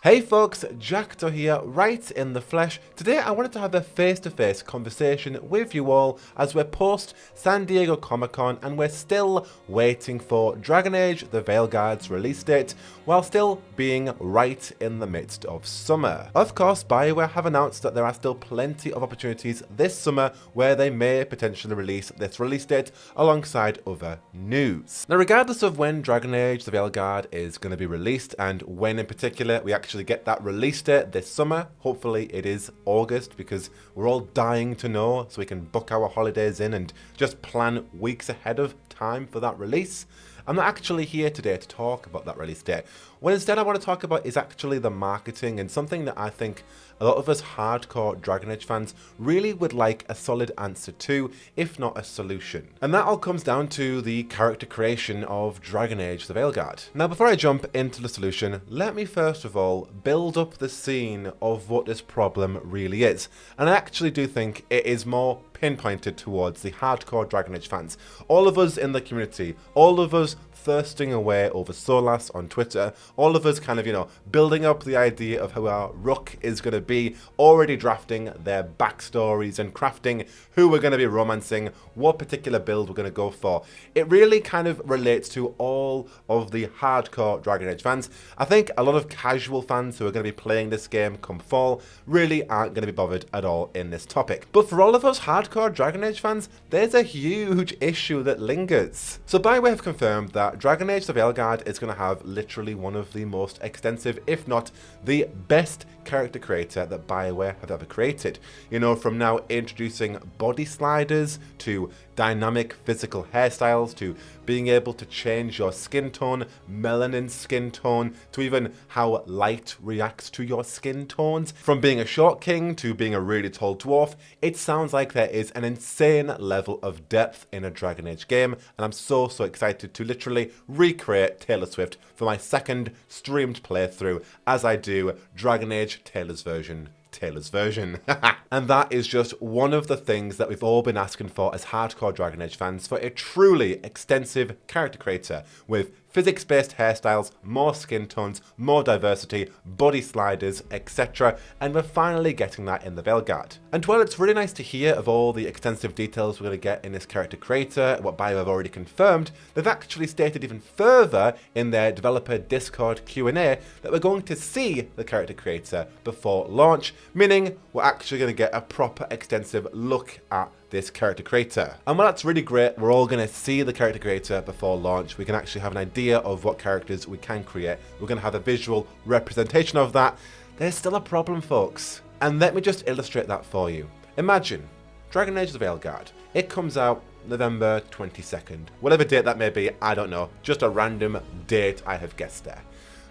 Hey folks, Jackdaw here, right in the flesh. Today I wanted to have a face-to-face conversation with you all as we're post San Diego Comic-Con and we're still waiting for Dragon Age the Veilguard's release date while still being right in the midst of summer. Of course, BioWare have announced that there are still plenty of opportunities this summer where they may potentially release this release date alongside other news. Now regardless of when Dragon Age the Veilguard is going to be released and when in particular we actually get that release date this summer. Hopefully it is August because we're all dying to know so we can book our holidays in and just plan weeks ahead of time for that release. I'm not actually here today to talk about that release date. What instead I want to talk about is actually the marketing and something that I think a lot of us hardcore Dragon Age fans really would like a solid answer to, if not a solution. And that all comes down to the character creation of Dragon Age the Veilguard. Now before I jump into the solution, let me first of all build up the scene of what this problem really is. And I actually do think it is more pinpointed towards the hardcore Dragon Age fans. All of us in the community, all of us thirsting away over Solas on Twitter, all of us kind of, building up the idea of how our Rook is going to be, already drafting their backstories and crafting who we're going to be romancing, what particular build we're going to go for. It really kind of relates to all of the hardcore Dragon Age fans. I think a lot of casual fans who are going to be playing this game come fall really aren't going to be bothered at all in this topic. But for all of us hardcore Dragon Age fans, there's a huge issue that lingers. So BioWare have confirmed that Dragon Age the Veilguard is going to have literally one of the most extensive, if not the best character creator that BioWare have ever created. From now introducing body sliders to dynamic physical hairstyles to being able to change your skin tone, melanin skin tone, to even how light reacts to your skin tones. From being a short king to being a really tall dwarf, it sounds like there is an insane level of depth in a Dragon Age game, and I'm so excited to literally recreate Taylor Swift for my second streamed playthrough as I do Dragon Age Taylor's version. And that is just one of the things that we've all been asking for as hardcore Dragon Age fans, for a truly extensive character creator with physics-based hairstyles, more skin tones, more diversity, body sliders, etc. And we're finally getting that in the Veilguard. And while it's really nice to hear of all the extensive details we're going to get in this character creator, what BioWare have already confirmed, they've actually stated even further in their developer Discord Q&A that we're going to see the character creator before launch, meaning we're actually going to get a proper extensive look at this character creator. And while that's really great, we're all going to see the character creator before launch. We can actually have an idea of what characters we can create. We're going to have a visual representation of that. There's still a problem, folks. And let me just illustrate that for you. Imagine Dragon Age the Veilguard. It comes out November 22nd. Whatever date that may be, I don't know. Just a random date I have guessed there.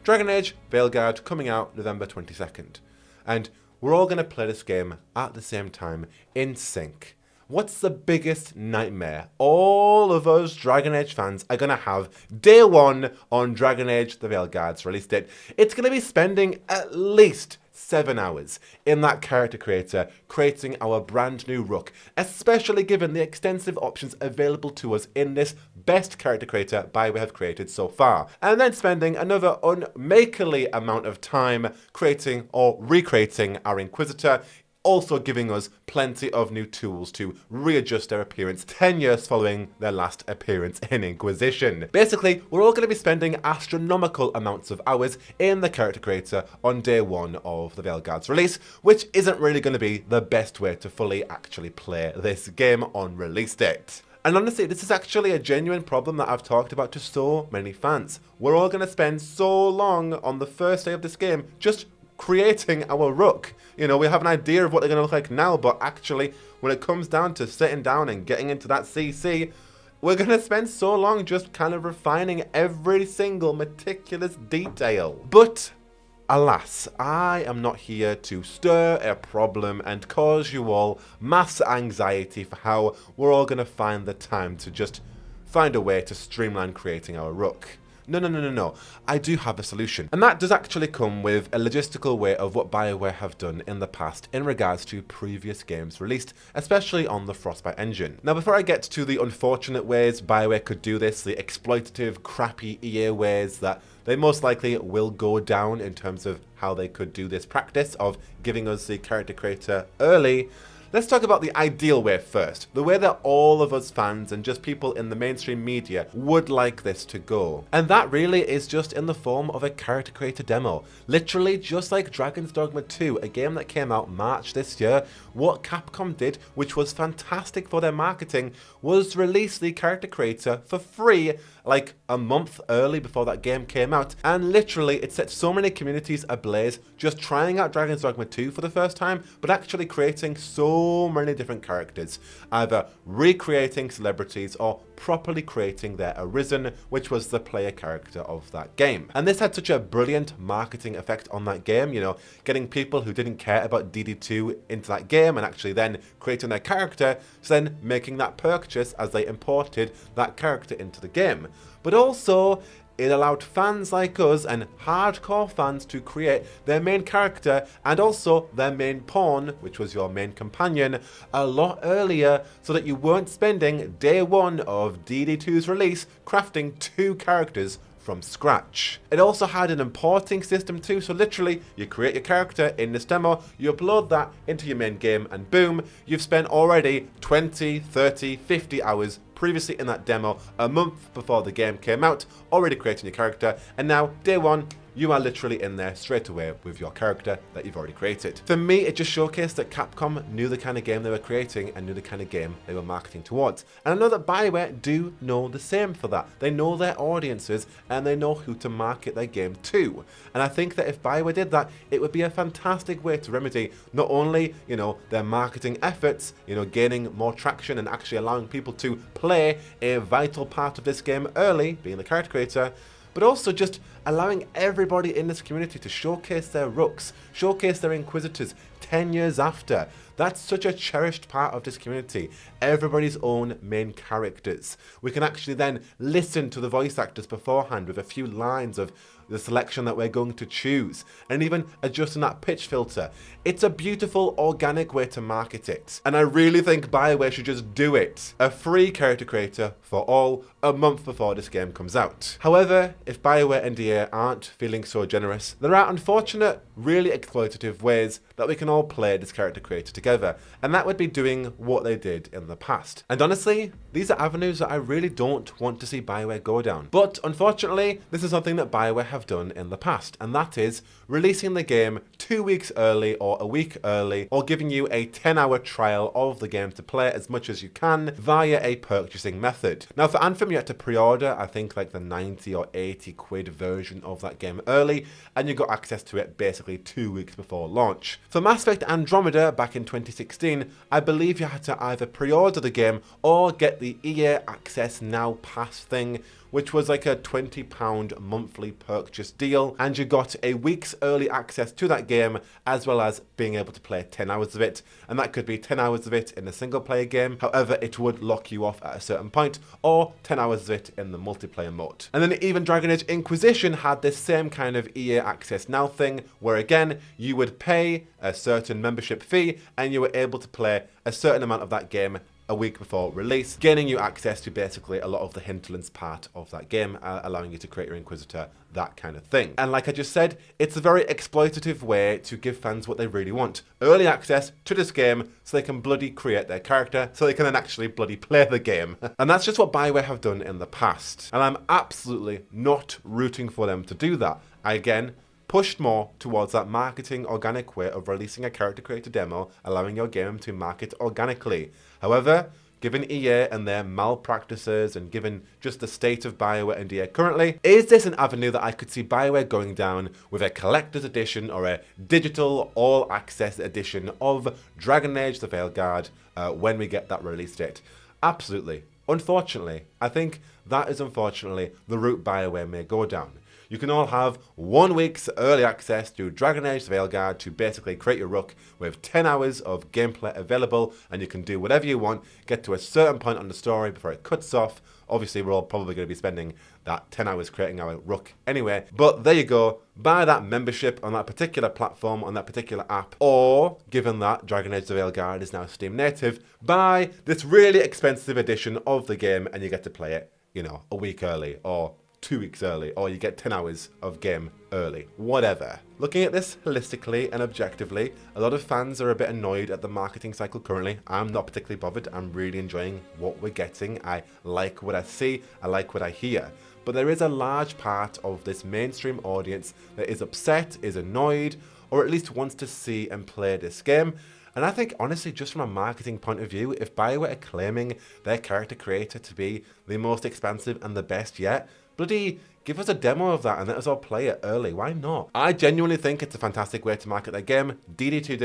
Dragon Age Veilguard coming out November 22nd. And we're all going to play this game at the same time in sync. What's the biggest nightmare all of us Dragon Age fans are going to have day one on Dragon Age the Veilguard's release date? It's going to be spending at least 7 hours in that character creator creating our brand new Rook, especially given the extensive options available to us in this best character creator BioWare have created so far. And then spending another unmakely amount of time creating or recreating our Inquisitor, also giving us plenty of new tools to readjust their appearance 10 years following their last appearance in Inquisition. Basically, we're all going to be spending astronomical amounts of hours in the character creator on day one of the Veilguard's release, which isn't really going to be the best way to fully actually play this game on release date. And honestly, this is actually a genuine problem that I've talked about to so many fans. We're all going to spend so long on the first day of this game just creating our Rook. We have an idea of what they're going to look like now, but actually, when it comes down to sitting down and getting into that CC, we're going to spend so long just kind of refining every single meticulous detail. But alas, I am not here to stir a problem and cause you all mass anxiety for how we're all going to find the time to just find a way to streamline creating our Rook. No. I do have a solution. And that does actually come with a logistical way of what BioWare have done in the past in regards to previous games released, especially on the Frostbite engine. Now, before I get to the unfortunate ways BioWare could do this, the exploitative, crappy EA ways that they most likely will go down in terms of how they could do this practice of giving us the character creator early. Let's talk about the ideal way first, the way that all of us fans and just people in the mainstream media would like this to go. And that really is just in the form of a character creator demo. Literally just like Dragon's Dogma 2, a game that came out March this year, what Capcom did, which was fantastic for their marketing, was release the character creator for free like a month early before that game came out, and literally it set so many communities ablaze just trying out Dragon's Dogma 2 for the first time, but actually creating so many different characters, either recreating celebrities or properly creating their Arisen, which was the player character of that game. And this had such a brilliant marketing effect on that game, you know, getting people who didn't care about DD2 into that game and actually then creating their character, so then making that purchase as they imported that character into the game. But also, it allowed fans like us and hardcore fans to create their main character and also their main pawn, which was your main companion, a lot earlier, so that you weren't spending day one of DD2's release crafting 2 characters from scratch. It also had an importing system too, so literally you create your character in this demo, you upload that into your main game, and boom, you've spent already 20, 30, 50 hours previously in that demo a month before the game came out, already creating your character, and now day one you are literally in there straight away with your character that you've already created. For me, it just showcased that Capcom knew the kind of game they were creating and knew the kind of game they were marketing towards. And I know that BioWare do know the same for that. They know their audiences and they know who to market their game to. And I think that if BioWare did that, it would be a fantastic way to remedy not only, you know, their marketing efforts, you know, gaining more traction and actually allowing people to play a vital part of this game early, being the character creator, but also just allowing everybody in this community to showcase their rooks, showcase their inquisitors 10 years after. That's such a cherished part of this community, everybody's own main characters. We can actually then listen to the voice actors beforehand with a few lines of the selection that we're going to choose, and even adjusting that pitch filter. It's a beautiful, organic way to market it, and I really think BioWare should just do it. A free character creator for all, a month before this game comes out. However, if BioWare and EA aren't feeling so generous, there are unfortunate, really exploitative ways that we can all play this character creator together, and that would be doing what they did in the past. And honestly, these are avenues that I really don't want to see BioWare go down. But unfortunately, this is something that BioWare have done in the past, and that is releasing the game 2 weeks early or a week early, or giving you a 10-hour trial of the game to play as much as you can via a purchasing method. Now for Anthem, you had to pre-order, I think like the 90 or 80 quid version of that game early, and you got access to it basically 2 weeks before launch. For Mass Effect Andromeda back in 2016, I believe you had to either pre-order the game or get the EA Access Now Pass thing, which was like a £20 monthly purchase deal, and you got a week's early access to that game, as well as being able to play 10 hours of it, and that could be 10 hours of it in a single player game, however it would lock you off at a certain point, or 10 hours of it in the multiplayer mode. And then even Dragon Age Inquisition had this same kind of EA Access Now thing, where again, you would pay a certain membership fee, and you were able to play a certain amount of that game a week before release, gaining you access to basically a lot of the hinterlands part of that game, allowing you to create your Inquisitor, that kind of thing. And like I just said, it's a very exploitative way to give fans what they really want. Early access to this game so they can bloody create their character, so they can then actually bloody play the game. And that's just what BioWare have done in the past. And I'm absolutely not rooting for them to do that. Again, pushed more towards that marketing organic way of releasing a character creator demo, allowing your game to market organically. However, given EA and their malpractices and given just the state of BioWare and EA currently, is this an avenue that I could see BioWare going down with a collector's edition or a digital all-access edition of Dragon Age the Veilguard when we get that release date? Absolutely. Unfortunately, I think that is unfortunately the route BioWare may go down. You can all have 1 week's early access to Dragon Age the Veilguard to basically create your rook with 10 hours of gameplay available, and you can do whatever you want, get to a certain point on the story before it cuts off. Obviously, we're all probably going to be spending that 10 hours creating our rook anyway, but there you go. Buy that membership on that particular platform, on that particular app, or, given that Dragon Age the Veilguard is now Steam native, buy this really expensive edition of the game and you get to play it, you know, a week early or 2 weeks early, or you get 10 hours of game early, whatever. Looking at this holistically and objectively, a lot of fans are a bit annoyed at the marketing cycle currently. I'm not particularly bothered. I'm really enjoying what we're getting. I like what I see. I like what I hear. But there is a large part of this mainstream audience that is upset, is annoyed, or at least wants to see and play this game. And I think, honestly, just from a marketing point of view, if BioWare are claiming their character creator to be the most expansive and the best yet, bloody give us a demo of that and let us all play it early. Why not? I genuinely think it's a fantastic way to market their game. DD2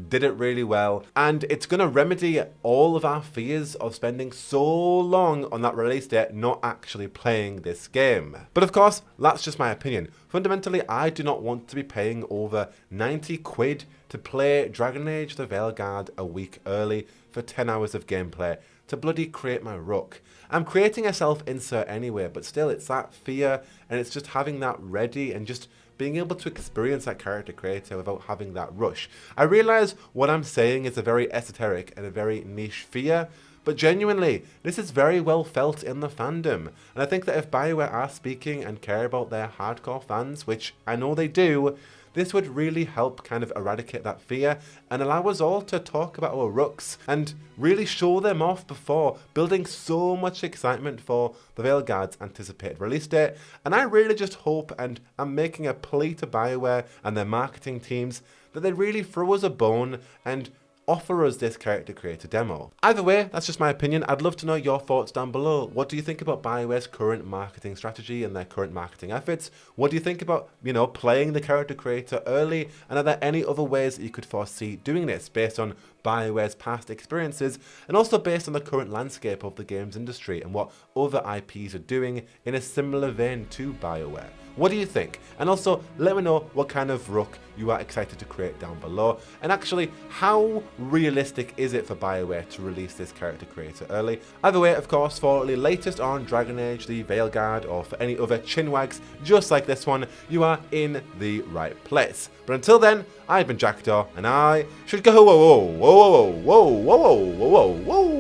did it really well, and it's going to remedy all of our fears of spending so long on that release date not actually playing this game. But of course, that's just my opinion. Fundamentally, I do not want to be paying over 90 quid to play Dragon Age the Veilguard a week early for 10 hours of gameplay to bloody create my rook. I'm creating a self-insert anyway, but still it's that fear, and it's just having that ready and just being able to experience that character creator without having that rush. I realise what I'm saying is a very esoteric and a very niche fear, but genuinely, this is very well felt in the fandom. And I think that if BioWare are speaking and care about their hardcore fans, which I know they do, this would really help kind of eradicate that fear and allow us all to talk about our rooks and really show them off before building so much excitement for the Veilguard's anticipated release date. And I really just hope, and I'm making a plea to BioWare and their marketing teams, that they really throw us a bone and offer us this character creator demo. Either way, that's just my opinion. I'd love to know your thoughts down below. What do you think about BioWare's current marketing strategy and their current marketing efforts? What do you think about, playing the character creator early? And are there any other ways that you could foresee doing this based on BioWare's past experiences and also based on the current landscape of the games industry and what other IPs are doing in a similar vein to BioWare? What do you think? And also let me know what kind of rook you are excited to create down below. And actually, how realistic is it for BioWare to release this character creator early? Either way, of course, for the latest on Dragon Age, the Veilguard, or for any other chinwags just like this one, you are in the right place. But until then, I've been Jackdaw, and I should go whoa whoa whoa whoa whoa whoa whoa whoa whoa whoa